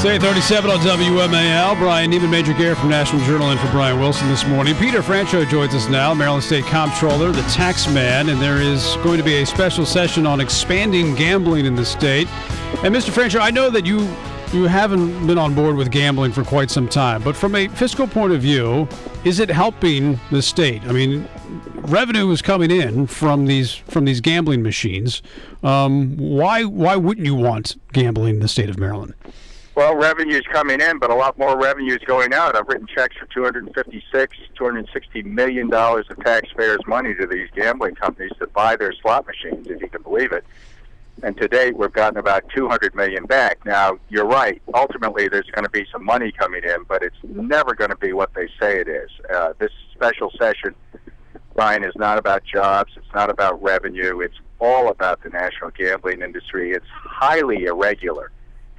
It's 8:37 on WMAL. Brian Neiman, Major Garrett from National Journal, in for Brian Wilson this morning. Peter Franchot joins us now, Maryland State Comptroller, the tax man, and there is going to be a special session on expanding gambling in the state. And Mr. Franchot, I know that you haven't been on board with gambling for quite some time, but from a fiscal point of view, is it helping the state? I mean, revenue is coming in from these gambling machines. Why wouldn't you want gambling in the state of Maryland? Well, revenue is coming in, but a lot more revenue is going out. I've written checks for $260 million of taxpayers' money to these gambling companies to buy their slot machines, if you can believe it. And to date, we've gotten about $200 million back. Now, you're right. Ultimately, there's going to be some money coming in, but it's never going to be what they say it is. This special session, Brian, is not about jobs. It's not about revenue. It's all about the national gambling industry. It's highly irregular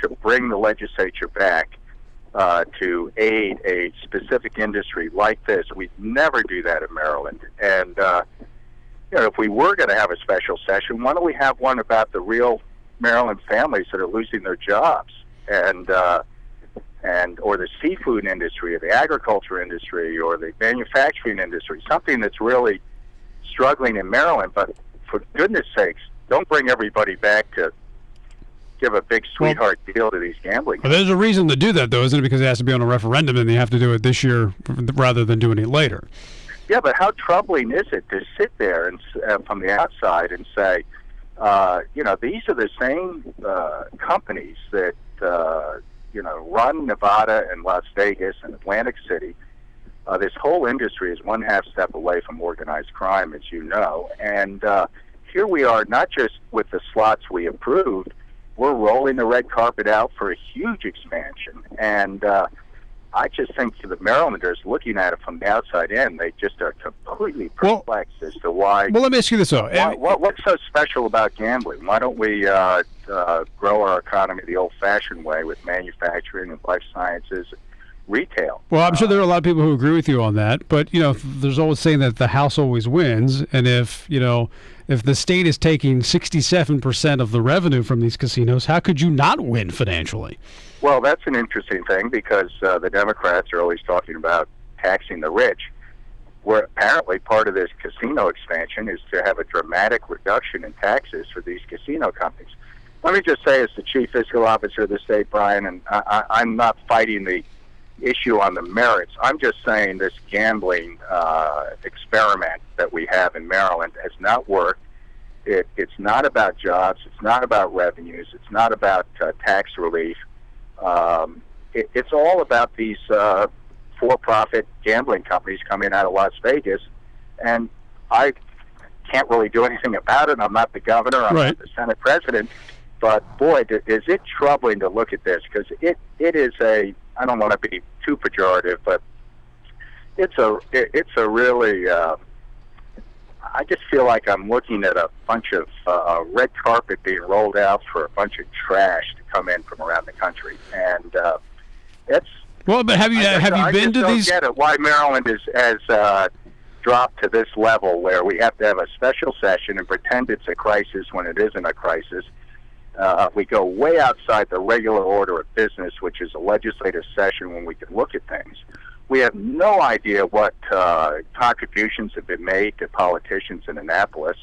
to bring the legislature back to aid a specific industry like this. We'd never do that in Maryland. And if we were going to have a special session, why don't we have one about the real Maryland families that are losing their jobs, and or the seafood industry, or the agriculture industry, or the manufacturing industry, something that's really struggling in Maryland. But for goodness sakes, don't bring everybody back to give a big sweetheart deal to these gambling. Well, there's a reason to do that, though, isn't it? Because it has to be on a referendum, and they have to do it this year rather than doing it later. Yeah, but how troubling is it to sit there and from the outside and say, these are the same companies that run Nevada and Las Vegas and Atlantic City. This whole industry is one half step away from organized crime, as you know. And here we are, not just with the slots we approved, we're rolling the red carpet out for a huge expansion. And I just think to the Marylanders looking at it from the outside in, they just are completely perplexed as to why. Well, let me ask you this, though. What's so special about gambling? Why don't we grow our economy the old-fashioned way with manufacturing and life sciences, retail? Well, I'm sure there are a lot of people who agree with you on that, but there's always saying that the house always wins, and if the state is taking 67% of the revenue from these casinos, how could you not win financially? Well, that's an interesting thing, because the Democrats are always talking about taxing the rich, where apparently part of this casino expansion is to have a dramatic reduction in taxes for these casino companies. Let me just say, as the chief fiscal officer of the state, Brian, and I'm not fighting the issue on the merits. I'm just saying this gambling experiment that we have in Maryland has not worked. It's not about jobs. It's not about revenues. It's not about tax relief. It's all about these for-profit gambling companies coming out of Las Vegas, and I can't really do anything about it. I'm not the governor. I'm not the Senate president. But, boy, is it troubling to look at this, because it is I don't want to be too pejorative, but it's a really, I just feel like I'm looking at a bunch of red carpet being rolled out for a bunch of trash to come in from around the country, and it's. Well, but have you been to these? I just don't get it. Why Maryland has dropped to this level where we have to have a special session and pretend it's a crisis when it isn't a crisis. We go way outside the regular order of business, which is a legislative session when we can look at things. We have no idea what contributions have been made to politicians in Annapolis.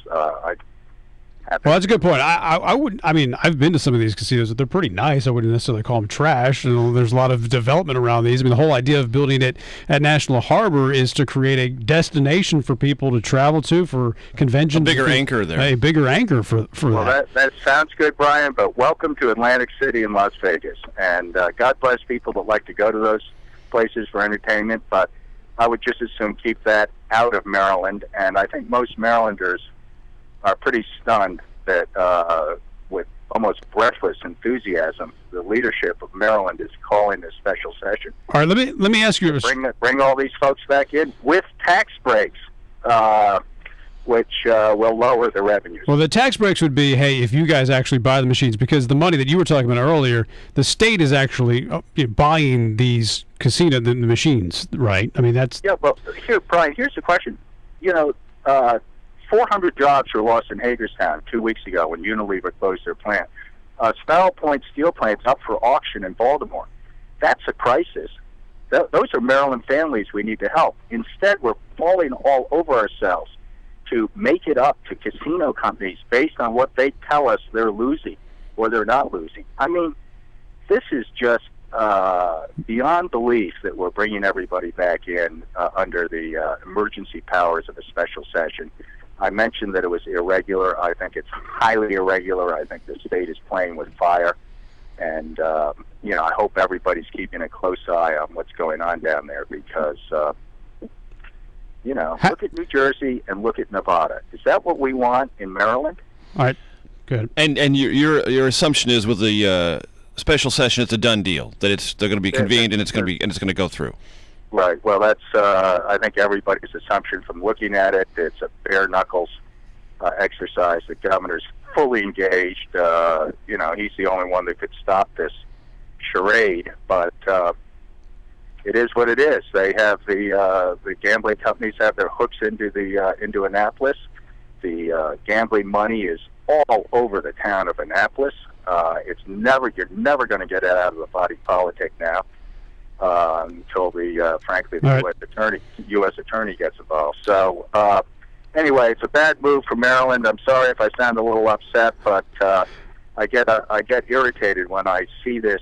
Well, that's a good point. I've been to some of these casinos. They're pretty nice. I wouldn't necessarily call them trash. There's a lot of development around these. The whole idea of building it at National Harbor is to create a destination for people to travel to for conventions. A bigger anchor there. A bigger anchor for well, that sounds good, Brian, but welcome to Atlantic City and Las Vegas. And God bless people that like to go to those places for entertainment, but I would just as soon keep that out of Maryland. And I think most Marylanders are pretty stunned that with almost breathless enthusiasm, the leadership of Maryland is calling this special session. All right, let me ask you. Bring all these folks back in with tax breaks, which will lower the revenues. Well, the tax breaks would be, hey, if you guys actually buy the machines, because the money that you were talking about earlier, the state is actually buying these the machines, right? That's... Yeah, well, Brian, here's the question. 400 jobs were lost in Hagerstown 2 weeks ago when Unilever closed their plant. Sparrow Point steel plant's up for auction in Baltimore. That's a crisis. Those are Maryland families we need to help. Instead, we're falling all over ourselves to make it up to casino companies based on what they tell us they're losing or they're not losing. I mean, this is just beyond belief that we're bringing everybody back in under the emergency powers of a special session. I mentioned that it was irregular. I think it's highly irregular. I think the state is playing with fire. And, I hope everybody's keeping a close eye on what's going on down there because, look at New Jersey and look at Nevada. Is that what we want in Maryland? All right, good. And your assumption is with the special session, it's a done deal, that they're going to be convened and it's going to go through. Right. Well, that's I think everybody's assumption from looking at it. It's a bare knuckles exercise. The governor's fully engaged. He's the only one that could stop this charade. But it is what it is. They have the gambling companies have their hooks into Annapolis. The gambling money is all over the town of Annapolis. You're never going to get it out of the body politic now. Until the U.S. attorney gets involved. So anyway, it's a bad move for Maryland. I'm sorry if I sound a little upset, but I get irritated when I see this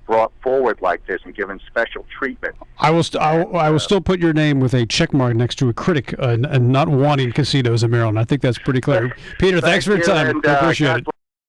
brought forward like this and given special treatment. I will still put your name with a check mark next to a critic and not wanting casinos in Maryland. I think that's pretty clear. Peter, thanks for your time. And, I appreciate it.